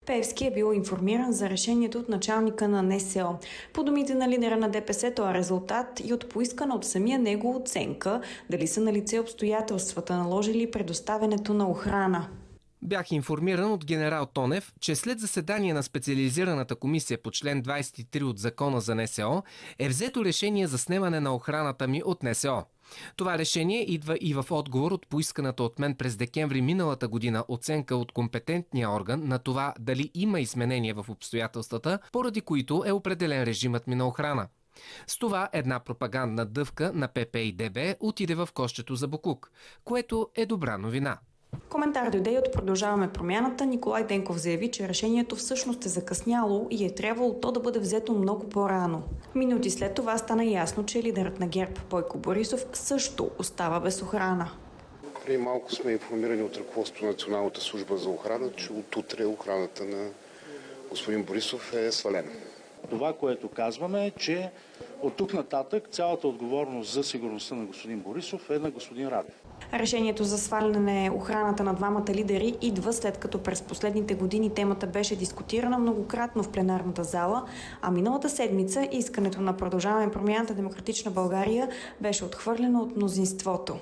Пеевски е бил информиран за решението от началника на НСО. По думите на лидера на ДПС, това е резултат и от поискана от самия него оценка дали са налице обстоятелствата, наложили предоставянето на охрана. Бях информиран от генерал Тонев, че след заседание на специализираната комисия по член 23 от Закона за НСО е взето решение за снемане на охраната ми от НСО. Това решение идва и в отговор от поисканата от мен през декември миналата година оценка от компетентния орган на това дали има изменения в обстоятелствата, поради които е определен режимът ми на охрана. С това една пропагандна дъвка на ПП и ДБ отиде в кошчето за боклук, което е добра новина. Коментар дойде и от Продължаваме промяната. Николай Денков заяви, че решението всъщност е закъсняло и е трябвало то да бъде взето много по-рано. Минути след това стана ясно, че лидерът на ГЕРБ Бойко Борисов също остава без охрана. Преди малко сме информирани от ръководството на Националната служба за охрана, че от утре охраната на господин Борисов е свалена. Това, което казваме е, че от тук нататък цялата отговорност за сигурността на господин Борисов е на господин Радев. Решението за сваляне охраната на двамата лидери идва след като през последните години темата беше дискутирана многократно в пленарната зала, а миналата седмица искането на Продължаваме промяната Демократична България беше отхвърлено от мнозинството.